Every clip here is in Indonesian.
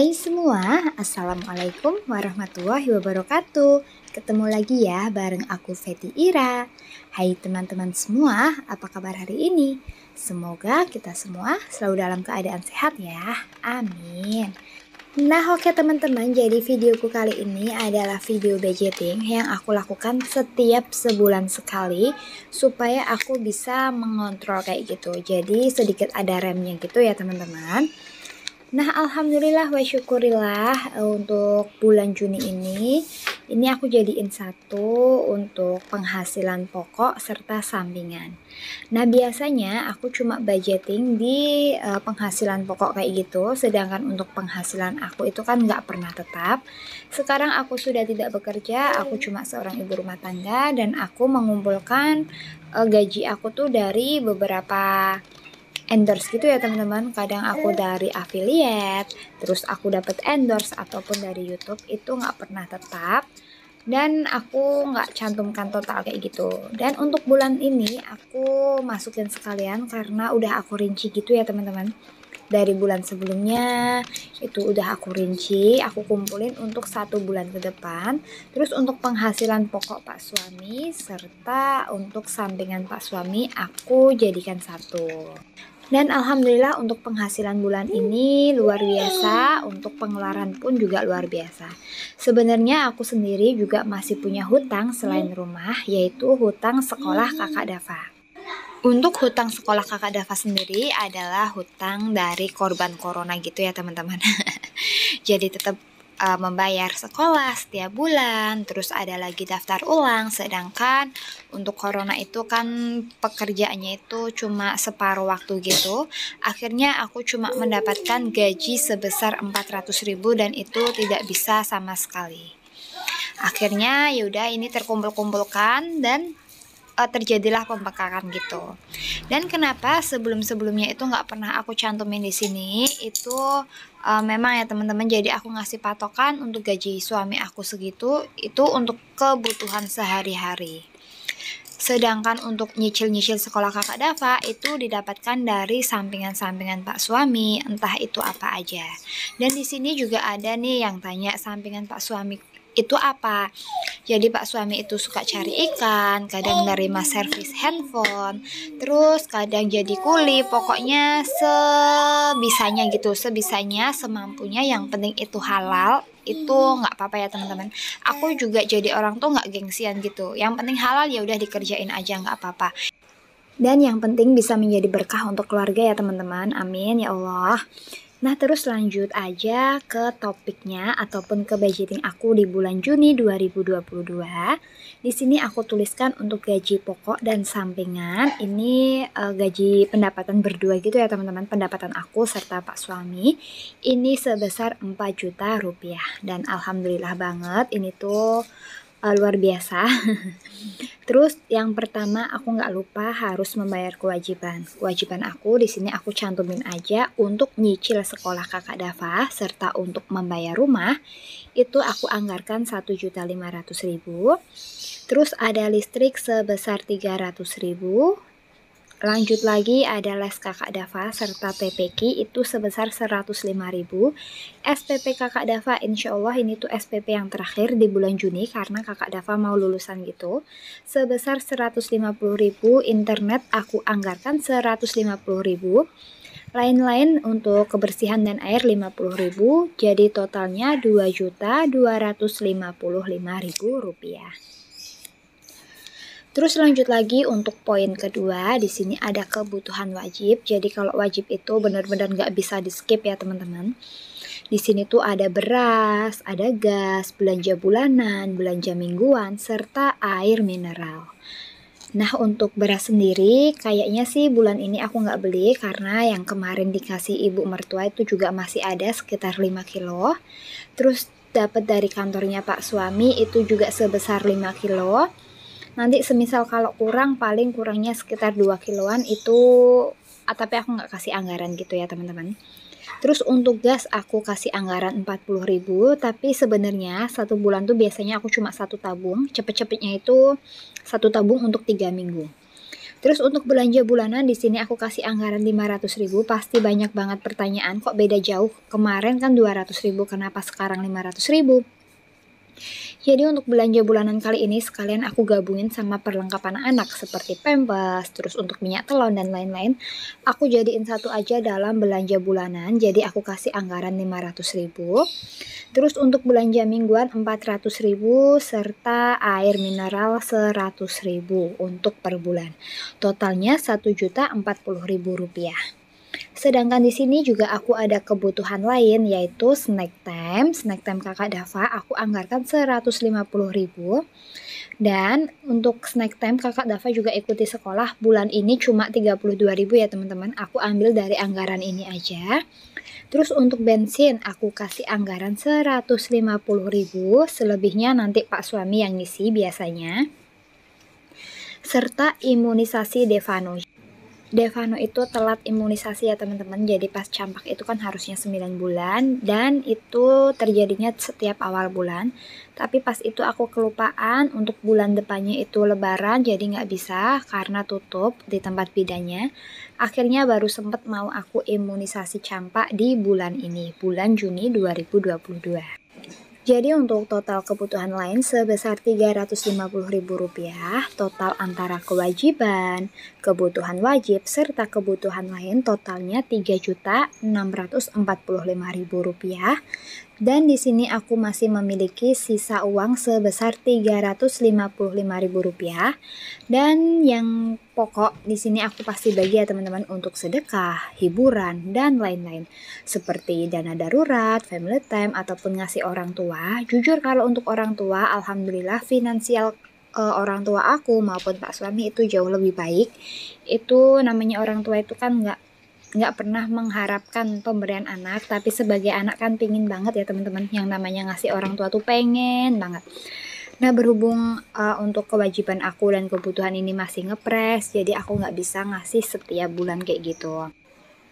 Hai semua, Assalamualaikum warahmatullahi wabarakatuh. Ketemu lagi ya bareng aku Feti Ira. Hai teman-teman semua, apa kabar hari ini? Semoga kita semua selalu dalam keadaan sehat ya, amin. Nah oke teman-teman, jadi videoku kali ini adalah video budgeting yang aku lakukan setiap sebulan sekali supaya aku bisa mengontrol kayak gitu. Jadi sedikit ada remnya gitu ya teman-teman. Nah alhamdulillah wa syukurillah untuk bulan Juni ini aku jadiin satu untuk penghasilan pokok serta sampingan. Nah biasanya aku cuma budgeting di penghasilan pokok kayak gitu, sedangkan untuk penghasilan aku itu kan nggak pernah tetap. Sekarang aku sudah tidak bekerja, aku cuma seorang ibu rumah tangga dan aku mengumpulkan gaji aku tuh dari beberapa endorse gitu ya teman-teman. Kadang aku dari affiliate, terus aku dapat endorse ataupun dari YouTube, itu nggak pernah tetap dan aku nggak cantumkan total kayak gitu. Dan untuk bulan ini aku masukin sekalian karena udah aku rinci gitu ya teman-teman. Dari bulan sebelumnya itu udah aku rinci, aku kumpulin untuk 1 bulan ke depan. Terus untuk penghasilan pokok Pak Suami serta untuk sampingan Pak Suami aku jadikan satu. Dan alhamdulillah untuk penghasilan bulan ini luar biasa, untuk pengeluaran pun juga luar biasa. Sebenarnya aku sendiri juga masih punya hutang selain rumah, yaitu hutang sekolah kakak Dava. Untuk hutang sekolah kakak Dava sendiri adalah hutang dari korban corona gitu ya teman-teman. Jadi tetap membayar sekolah setiap bulan, terus ada lagi daftar ulang, sedangkan untuk corona itu kan pekerjaannya itu cuma separuh waktu gitu. Akhirnya aku cuma mendapatkan gaji sebesar 400.000 dan itu tidak bisa sama sekali. Akhirnya yaudah ini terkumpul-kumpulkan dan terjadilah pembengkakan gitu. Dan kenapa sebelum-sebelumnya itu nggak pernah aku cantumin di sini itu memang ya teman-teman, jadi aku ngasih patokan untuk gaji suami aku segitu itu untuk kebutuhan sehari-hari. Sedangkan untuk nyicil-nyicil sekolah kakak Dava itu didapatkan dari sampingan-sampingan Pak Suami, entah itu apa aja. Dan di sini juga ada nih yang tanya sampingan Pak Suami itu apa. Jadi Pak Suami itu suka cari ikan, kadang nerima servis handphone, terus kadang jadi kuli, pokoknya sebisanya gitu, sebisanya, semampunya, yang penting itu halal, itu nggak apa-apa ya teman-teman. Aku juga jadi orang tuh nggak gengsian gitu, yang penting halal ya udah dikerjain aja, nggak apa-apa. Dan yang penting bisa menjadi berkah untuk keluarga ya teman-teman, amin ya Allah. Nah terus lanjut aja ke topiknya ataupun ke budgeting aku di bulan Juni 2022. Di sini aku tuliskan untuk gaji pokok dan sampingan. Ini gaji pendapatan berdua gitu ya teman-teman, pendapatan aku serta Pak Suami. Ini sebesar 4 juta rupiah dan alhamdulillah banget ini tuh luar biasa. Terus yang pertama aku nggak lupa harus membayar kewajiban. Kewajiban aku di sini aku cantumin aja untuk nyicil sekolah kakak Dava serta untuk membayar rumah. Itu aku anggarkan 1.500.000. Terus ada listrik sebesar 300.000. Lanjut lagi ada les kakak Dava serta PPQ itu sebesar 105.000. SPP kakak Dava insya Allah ini tuh SPP yang terakhir di bulan Juni karena kakak Dava mau lulusan gitu, sebesar 150.000. Internet aku anggarkan 150.000. Lain-lain untuk kebersihan dan air 50.000. Jadi totalnya 2.255.000 rupiah. Terus lanjut lagi untuk poin kedua, di sini ada kebutuhan wajib. Jadi kalau wajib itu benar-benar nggak bisa di skip ya teman-teman. Di sini tuh ada beras, ada gas, belanja bulanan, belanja mingguan, serta air mineral. Nah untuk beras sendiri kayaknya sih bulan ini aku nggak beli karena yang kemarin dikasih ibu mertua itu juga masih ada sekitar 5 kilo. Terus dapat dari kantornya Pak Suami itu juga sebesar 5 kilo. Nanti semisal kalau kurang, paling kurangnya sekitar 2 kiloan itu, tapi aku nggak kasih anggaran gitu ya teman-teman. Terus untuk gas aku kasih anggaran 40.000, tapi sebenarnya 1 bulan tuh biasanya aku cuma 1 tabung, cepet-cepetnya itu 1 tabung untuk 3 minggu. Terus untuk belanja bulanan di sini aku kasih anggaran 500.000. Pasti banyak banget pertanyaan, kok beda jauh? Kemarin kan 200.000, kenapa sekarang 500.000? Jadi untuk belanja bulanan kali ini sekalian aku gabungin sama perlengkapan anak seperti pampers, terus untuk minyak telon dan lain-lain. Aku jadiin satu aja dalam belanja bulanan, jadi aku kasih anggaran 500.000. Terus untuk belanja mingguan 400.000 serta air mineral 100.000 untuk per bulan. Totalnya 1.040.000 rupiah. Sedangkan di sini juga aku ada kebutuhan lain yaitu snack time. Snack time Kakak Dava aku anggarkan 150.000. Dan untuk snack time Kakak Dava juga ikuti sekolah bulan ini cuma 32.000 ya teman-teman. Aku ambil dari anggaran ini aja. Terus untuk bensin aku kasih anggaran 150.000, selebihnya nanti Pak suami yang ngisi biasanya. Serta imunisasi Devano. Devano itu telat imunisasi ya teman-teman, jadi pas campak itu kan harusnya 9 bulan dan itu terjadinya setiap awal bulan, tapi pas itu aku kelupaan untuk bulan depannya itu lebaran, jadi nggak bisa karena tutup di tempat bidannya. Akhirnya baru sempet mau aku imunisasi campak di bulan ini, bulan Juni 2022. Jadi untuk total kebutuhan lain sebesar 350.000 rupiah, total antara kewajiban, kebutuhan wajib, serta kebutuhan lain totalnya 3.645.000 rupiah. Dan di sini aku masih memiliki sisa uang sebesar 355.000 rupiah. Dan yang pokok di sini aku pasti bagi ya teman-teman untuk sedekah, hiburan, dan lain-lain. Seperti dana darurat, family time, ataupun ngasih orang tua. Jujur kalau untuk orang tua, alhamdulillah finansial orang tua aku maupun Pak suami itu jauh lebih baik. Itu namanya orang tua itu kan nggak pernah mengharapkan pemberian anak, tapi sebagai anak kan pingin banget ya teman-teman, yang namanya ngasih orang tua tuh pengen banget. Nah berhubung untuk kewajiban aku dan kebutuhan ini masih ngepres, jadi aku nggak bisa ngasih setiap bulan kayak gitu.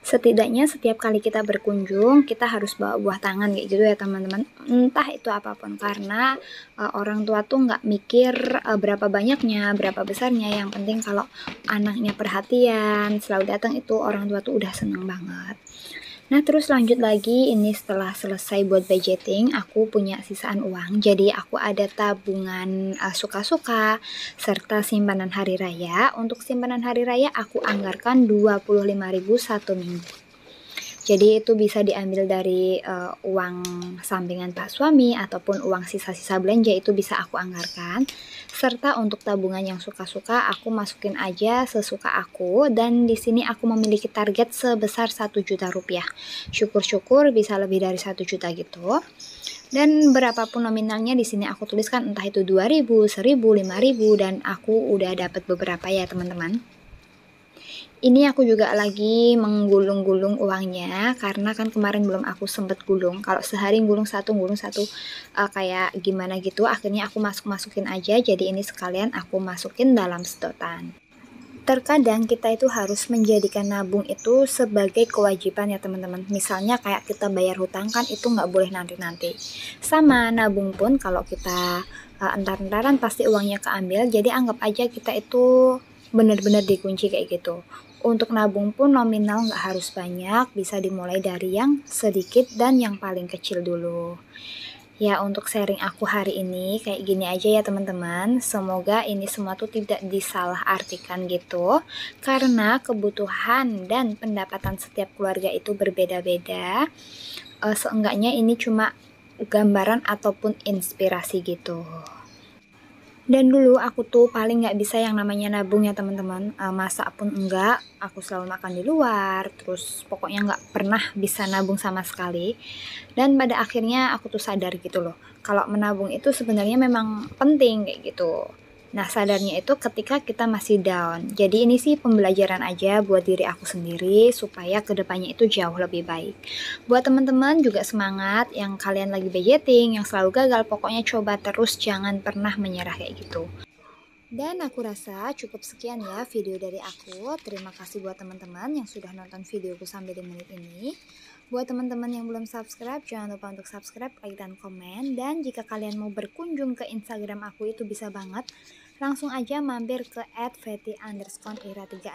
Setidaknya setiap kali kita berkunjung kita harus bawa buah tangan kayak gitu ya teman-teman, entah itu apapun, karena orang tua tuh nggak mikir berapa banyaknya, berapa besarnya, yang penting kalau anaknya perhatian selalu datang itu orang tua tuh udah seneng banget. Nah terus lanjut lagi, ini setelah selesai buat budgeting aku punya sisaan uang, jadi aku ada tabungan suka-suka serta simpanan hari raya. Untuk simpanan hari raya aku anggarkan 25.000 satu minggu. Jadi itu bisa diambil dari uang sampingan Pak suami ataupun uang sisa-sisa belanja, itu bisa aku anggarkan. Serta untuk tabungan yang suka-suka aku masukin aja sesuka aku, dan di sini aku memiliki target sebesar 1 juta rupiah. Syukur-syukur bisa lebih dari 1 juta gitu. Dan berapapun nominalnya di sini aku tuliskan, entah itu 2.000, 1.000, 5.000, dan aku udah dapat beberapa ya teman-teman. Ini aku juga lagi menggulung-gulung uangnya, karena kan kemarin belum aku sempet gulung. Kalau sehari gulung satu kayak gimana gitu, akhirnya aku masukin aja. Jadi ini sekalian aku masukin dalam sedotan. Terkadang kita itu harus menjadikan nabung itu sebagai kewajiban ya teman-teman. Misalnya kayak kita bayar hutang kan itu nggak boleh nanti-nanti. Sama nabung pun kalau kita entar-entaran pasti uangnya keambil. Jadi anggap aja kita itu benar-benar dikunci kayak gitu. Untuk nabung pun nominal nggak harus banyak, bisa dimulai dari yang sedikit dan yang paling kecil dulu. Ya untuk sharing aku hari ini kayak gini aja ya teman-teman. Semoga ini semua tuh tidak disalahartikan gitu, karena kebutuhan dan pendapatan setiap keluarga itu berbeda-beda. Seenggaknya ini cuma gambaran ataupun inspirasi gitu. Dan dulu aku tuh paling nggak bisa yang namanya nabung ya teman-teman, masak pun enggak, aku selalu makan di luar, terus pokoknya nggak pernah bisa nabung sama sekali. Dan pada akhirnya aku tuh sadar gitu loh, kalau menabung itu sebenarnya memang penting kayak gitu. Nah sadarnya itu ketika kita masih down. Jadi ini sih pembelajaran aja buat diri aku sendiri supaya kedepannya itu jauh lebih baik. Buat teman-teman juga semangat yang kalian lagi budgeting, yang selalu gagal, pokoknya coba terus, jangan pernah menyerah kayak gitu. Dan aku rasa cukup sekian ya video dari aku. Terima kasih buat teman-teman yang sudah nonton videoku sampai di menit ini. Buat teman-teman yang belum subscribe, jangan lupa untuk subscribe, like, dan komen. Dan jika kalian mau berkunjung ke Instagram aku itu bisa banget. langsung aja mampir ke @feti_ira36.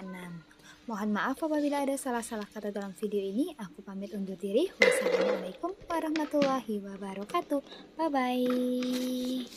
Mohon maaf apabila ada salah-salah kata dalam video ini. Aku pamit undur diri. Wassalamualaikum warahmatullahi wabarakatuh. Bye-bye.